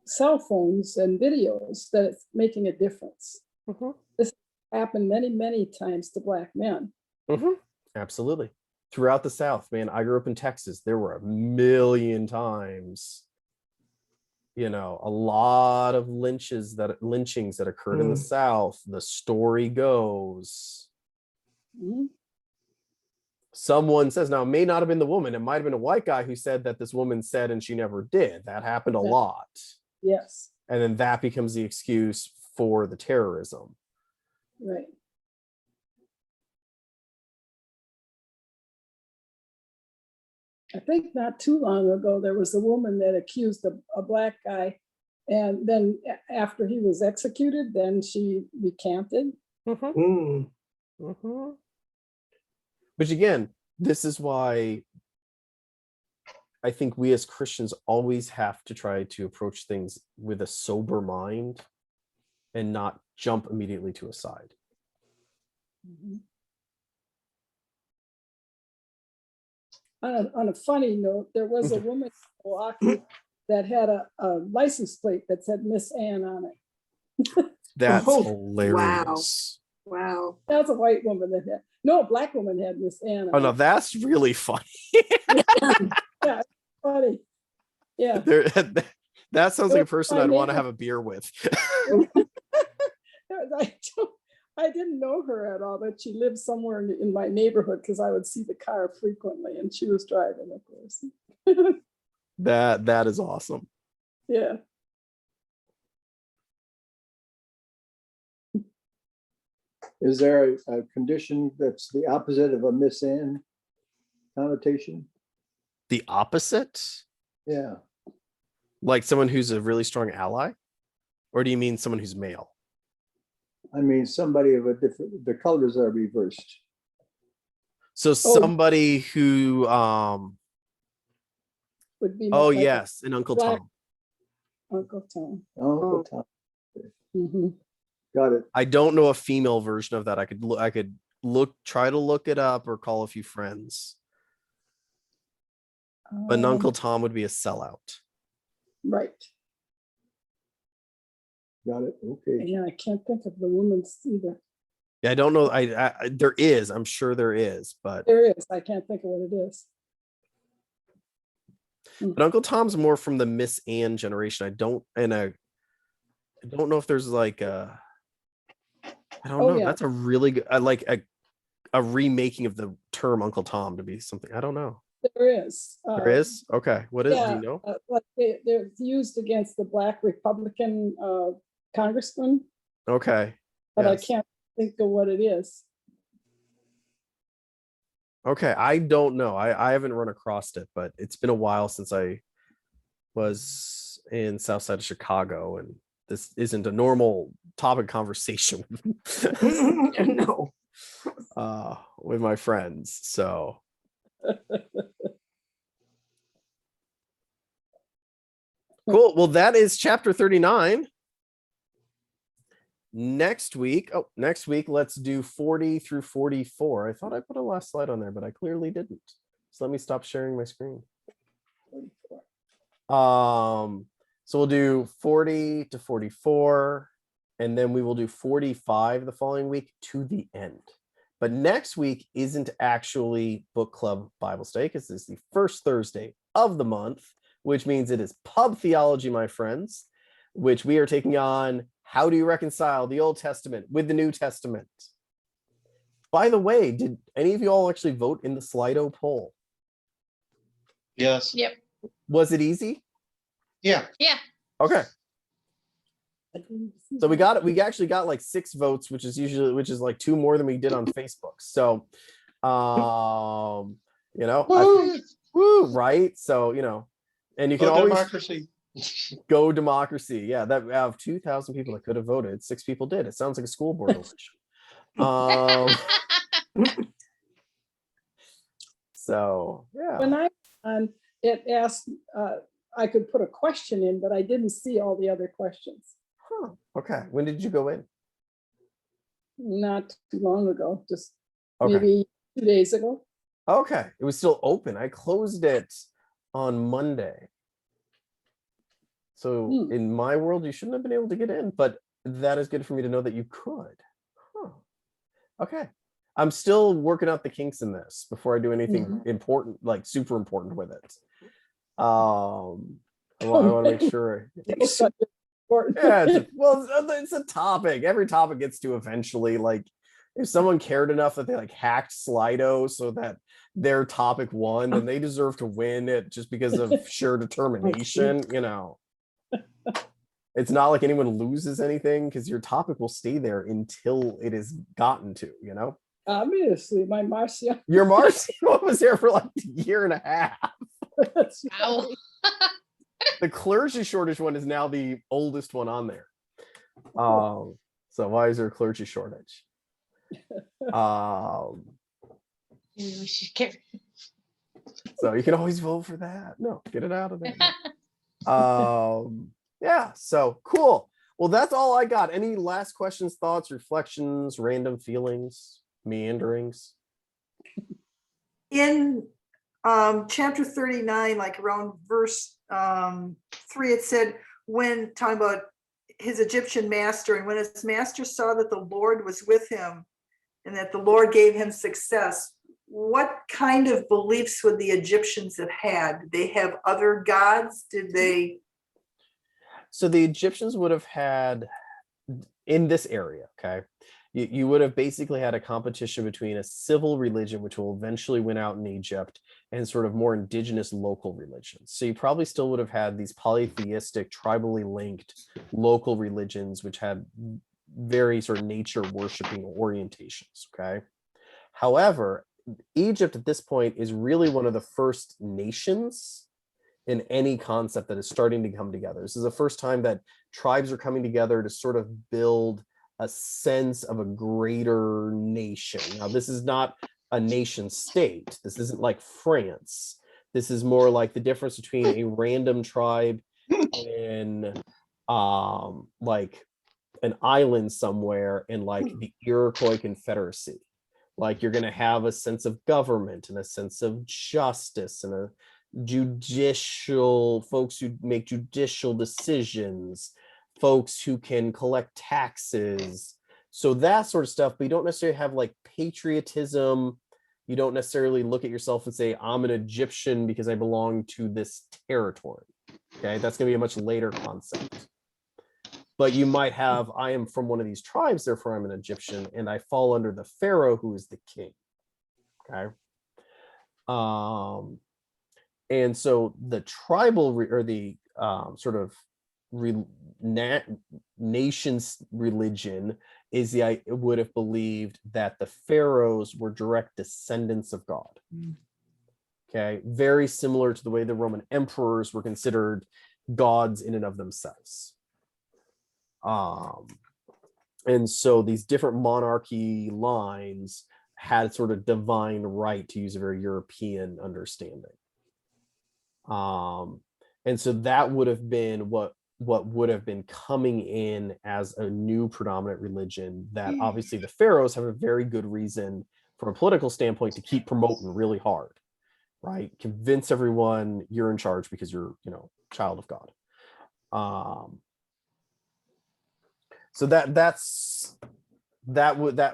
cell phones and videos that it's making a difference. This happened many, many times to Black men. absolutely. Throughout the South, man, I grew up in Texas. There were a million times, a lot of lynchings that occurred in the South. The story goes. Someone says, now it may not have been the woman, it might have been a white guy who said that this woman said and she never did. That happened a lot. Yes. And then that becomes the excuse for the terrorism. Right. I think not too long ago, there was a woman that accused a Black guy. And then after he was executed, then she recanted. Which again, this is why I think we as Christians always have to try to approach things with a sober mind and not jump immediately to a side. On a funny note, there was a woman in Milwaukee that had a license plate that said Miss Ann on it. That's Oh, hilarious. Wow. That was a white woman that had, no, a Black woman had Miss Ann on Oh no, it. that's really funny. Yeah, funny. Yeah. That sounds like a person I'd want to have a beer with. I didn't know her at all, but she lived somewhere in my neighborhood because I would see the car frequently, and she was driving, of course. That is awesome. Yeah. Is there a condition that's the opposite of a Miss Ann connotation? The opposite? Yeah. Like someone who's a really strong ally? Or do you mean someone who's male? I mean, somebody of a different, the colors are reversed. So somebody who Would be oh like yes, an Uncle Black- Tom. Uncle Tom. Oh, Tom. Mm-hmm. Got it. I don't know a female version of that. I could try to look it up or call a few friends. But an Uncle Tom would be a sellout. Right. Got it. Okay. Yeah, I can't think of the woman's either. Yeah, I don't know. I there is. I'm sure there is, but There is. I can't think of what it is. But Uncle Tom's more from the Miss Ann generation. I don't know if there's like a. I don't know. Yeah. That's a really good. I like a remaking of the term Uncle Tom to be something. I don't know. There is. There is? Okay. What is? Do you know? Like they're used against the Black Republican congressman, Okay. but yes. I can't think of what it is. Okay. I don't know. I haven't run across it, but it's been a while since I was in South Side of Chicago, and this isn't a normal topic conversation No. with my friends. So cool. Well, that is chapter 39. Next week, let's do 40 through 44. I thought I put a last slide on there, but I clearly didn't. So let me stop sharing my screen. So we'll do 40 to 44, and then we will do 45 the following week to the end. But next week isn't actually book club Bible study because this is the first Thursday of the month, which means it is pub theology, my friends, which we are taking on. How do you reconcile the Old Testament with the New Testament? By the way, did any of you all actually vote in the Slido poll? Yes. Yep. Was it easy? Yeah. Yeah. Okay. So we actually got like 6 votes, which is like 2 more than we did on Facebook. So, Woo! woo, right? So, and you can always democracy. Go democracy. Yeah, that out of 2,000 people that could have voted, 6 people did. It sounds like a school board election. So yeah. When I, it asked, I could put a question in, but I didn't see all the other questions. Huh. Okay. When did you go in? Not too long ago, just Okay. maybe 2 days ago. Okay. It was still open. I closed it on Monday. So in my world, you shouldn't have been able to get in, but that is good for me to know that you could. Huh. Okay. I'm still working out the kinks in this before I do anything important, like super important with it. I want to make sure. Yeah, It's a topic. Every topic gets to eventually. Like, if someone cared enough that they like hacked Slido so that their topic won, then they deserve to win it just because of sheer determination. You know, it's not like anyone loses anything because your topic will stay there until it is gotten to. You know. Obviously, my Marcia. Your Marcia was there for like a year and a half. Ow. The clergy shortage one is now the oldest one on there. So why is there a clergy shortage? Maybe we should get So you can always vote for that. No, get it out of there. Yeah, so cool. Well, that's all I got. Any last questions, thoughts, reflections, random feelings, meanderings? In chapter 39, like around verse 3, it said, when talking about his Egyptian master, and when his master saw that the Lord was with him and that the Lord gave him success, what kind of beliefs would the Egyptians have had? Did they have other gods? Did they? So the Egyptians would have had, in this area, okay, you would have basically had a competition between a civil religion, which will eventually win out in Egypt, and sort of more indigenous local religions. So you probably still would have had these polytheistic, tribally linked local religions, which had very sort of nature worshiping orientations, okay? However, Egypt at this point is really one of the first nations in any concept that is starting to come together. This is the first time that tribes are coming together to sort of build a sense of a greater nation. Now, this is not a nation state. This isn't like France. This is more like the difference between a random tribe in like an island somewhere and like the Iroquois Confederacy. Like, you're going to have a sense of government and a sense of justice and a judicial folks who make judicial decisions, folks who can collect taxes, so that sort of stuff. But you don't necessarily have like patriotism. You don't necessarily look at yourself and say, I'm an Egyptian because I belong to this territory. Okay, that's going to be a much later concept. But you might have, I am from one of these tribes, therefore I'm an Egyptian, and I fall under the pharaoh who is the king. Okay. And so the tribal or the sort of nation's religion is it would have believed that the pharaohs were direct descendants of God. Okay, very similar to the way the Roman emperors were considered gods in and of themselves. And so these different monarchy lines had sort of divine right, to use a very European understanding. And so that would have been what would have been coming in as a new predominant religion that obviously the pharaohs have a very good reason from a political standpoint to keep promoting really hard, right? Convince everyone you're in charge because you're, child of God. So that's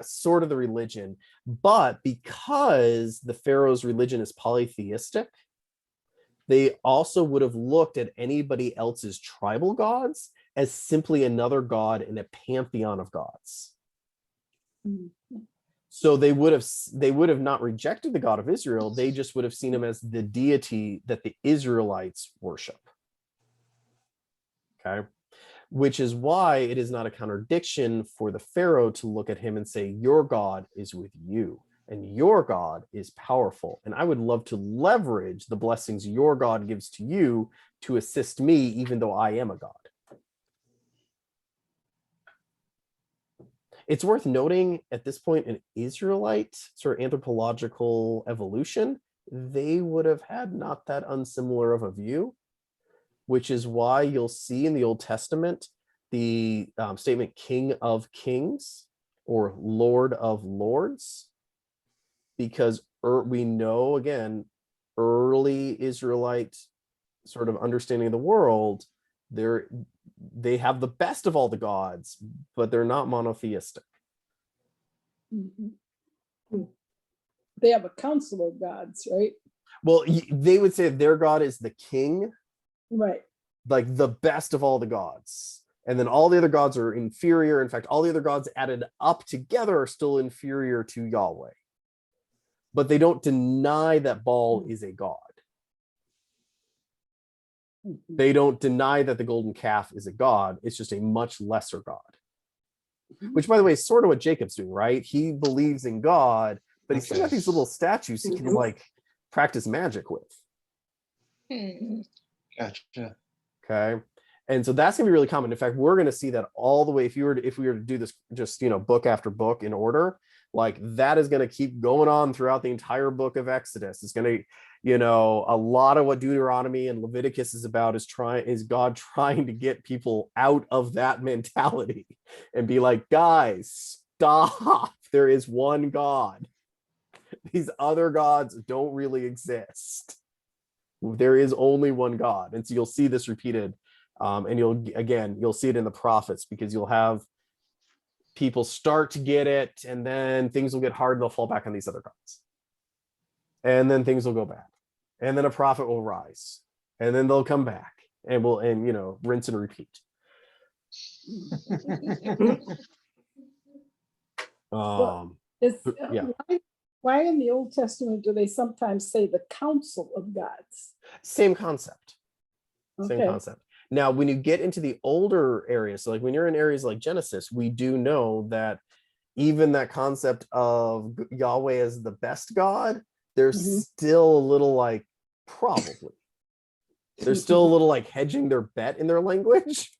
sort of the religion. But because the pharaoh's religion is polytheistic, they also would have looked at anybody else's tribal gods as simply another god in a pantheon of gods. So they would have not rejected the God of Israel. They just would have seen him as the deity that the Israelites worship. Okay. Which is why it is not a contradiction for the pharaoh to look at him and say, your God is with you and your God is powerful. And I would love to leverage the blessings your God gives to you to assist me, even though I am a god. It's worth noting at this point in Israelite sort of anthropological evolution, they would have had not that unsimilar of a view, which is why you'll see in the Old Testament the statement King of Kings or Lord of Lords, because we know, again, early Israelite sort of understanding of the world, they have the best of all the gods, but they're not monotheistic. They have a council of gods, right? Well, they would say their god is the king, Right. like the best of all the gods. And then all the other gods are inferior. In fact, all the other gods added up together are still inferior to Yahweh. But they don't deny that Baal is a god. They don't deny that the golden calf is a god. It's just a much lesser god. Which, by the way, is sort of what Jacob's doing, right? He believes in God, but he's still got these little statues he can like practice magic with. Gotcha. Okay. And so that's gonna be really common. In fact, we're gonna see that all the way. If we were to do this just book after book in order, like that is gonna keep going on throughout the entire book of Exodus. It's gonna, a lot of what Deuteronomy and Leviticus is about is God trying to get people out of that mentality and be like, guys, stop. There is one God. These other gods don't really exist. There is only one God. And so you'll see this repeated. And you'll see it in the prophets, because you'll have people start to get it, and then things will get hard and they'll fall back on these other gods. And then things will go bad. And then a prophet will rise. And then they'll come back. And rinse and repeat. Yeah. Why in the Old Testament do they sometimes say the counsel of gods? Same concept. Okay. Same concept. Now, when you get into the older areas, so like when you're in areas like Genesis, we do know that even that concept of Yahweh as the best God, there's still a little like, probably. There's still a little like hedging their bet in their language.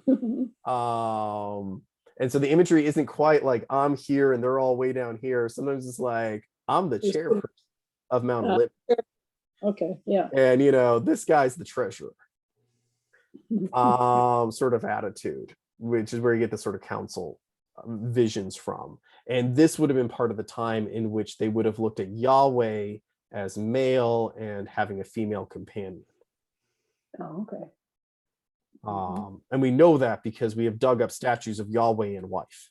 And so the imagery isn't quite like I'm here and they're all way down here. Sometimes it's like I'm the chairperson of Mount Olympus. Okay, yeah. And this guy's the treasurer. Sort of attitude, which is where you get the sort of council visions from. And this would have been part of the time in which they would have looked at Yahweh as male and having a female companion. Oh, okay. And we know that because we have dug up statues of Yahweh and wife.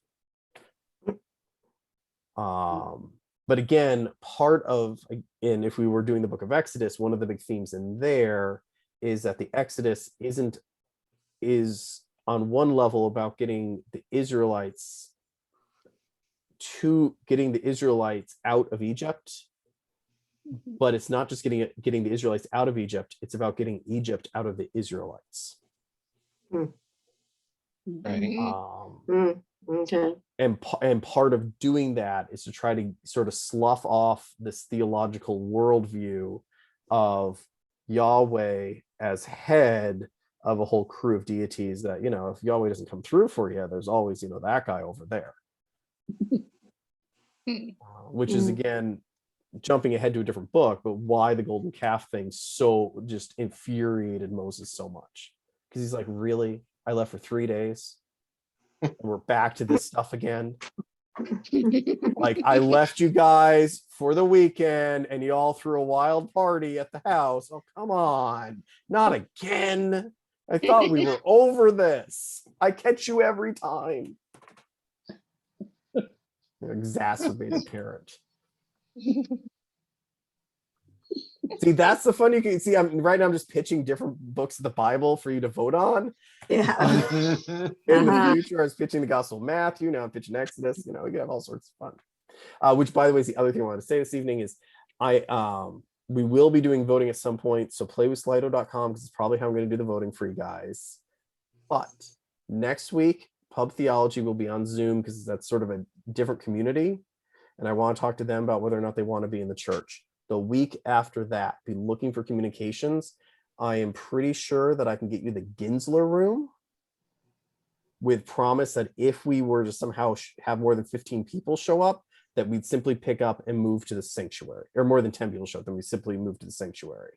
But again, and if we were doing the book of Exodus, one of the big themes in there is that the Exodus is on one level about getting the Israelites out of Egypt, but it's not just getting the Israelites out of Egypt, it's about getting Egypt out of the Israelites. Right. Okay. And part of doing that is to try to sort of slough off this theological worldview of Yahweh as head of a whole crew of deities that, if Yahweh doesn't come through for you, there's always, that guy over there. Which is, again, jumping ahead to a different book, but why the golden calf thing so just infuriated Moses so much. Because he's like, really? I left for 3 days? And we're back to this stuff again? Like, I left you guys for the weekend and you all threw a wild party at the house. Oh, come on. Not again. I thought we were over this. I catch you every time. Exacerbated parent. See, that's the fun you can see. Right now I'm just pitching different books of the Bible for you to vote on. Yeah. In the future, I was pitching the Gospel of Matthew. Now I'm pitching Exodus. We can have all sorts of fun. Which, by the way, is the other thing I wanted to say this evening is we will be doing voting at some point. So playwithslido.com, because it's probably how I'm going to do the voting for you guys. But next week, Pub Theology will be on Zoom because that's sort of a different community. And I want to talk to them about whether or not they want to be in the church. The week after that, be looking for communications. I am pretty sure that I can get you the Ginsler room with promise that if we were to somehow have more than 15 people show up, that we'd simply pick up and move to the sanctuary, or more than 10 people show up, then we simply move to the sanctuary.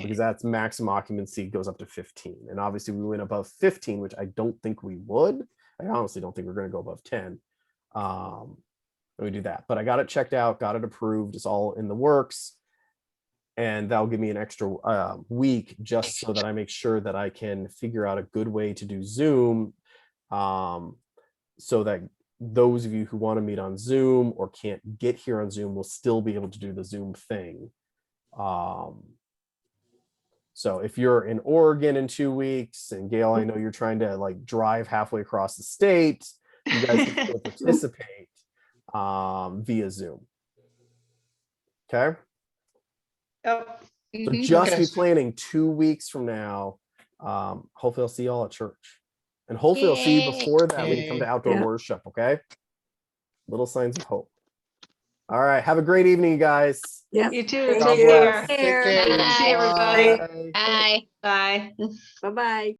Because that's maximum occupancy goes up to 15. And obviously we went above 15, which I don't think we would. I honestly don't think we're going to go above 10. And we do that. But I got it checked out, got it approved. It's all in the works. And that'll give me an extra week just so that I make sure that I can figure out a good way to do Zoom, so that those of you who want to meet on Zoom or can't get here on Zoom will still be able to do the Zoom thing. So if you're in Oregon in 2 weeks, and Gail, I know you're trying to like drive halfway across the state, you guys can still participate via Zoom. Okay. Yep. So Mhm. just Okay. be planning 2 weeks from now. Hopefully I'll see you all at church. And hopefully I'll see you Yay. before that when you come to Yay. outdoor Yeah. worship, okay? Little signs of hope. All right. Have a great evening, you guys. Yeah. You too. Thank God Take you. care. bless. Take care. Bye. See everybody. Bye. Bye. Bye. Bye-bye.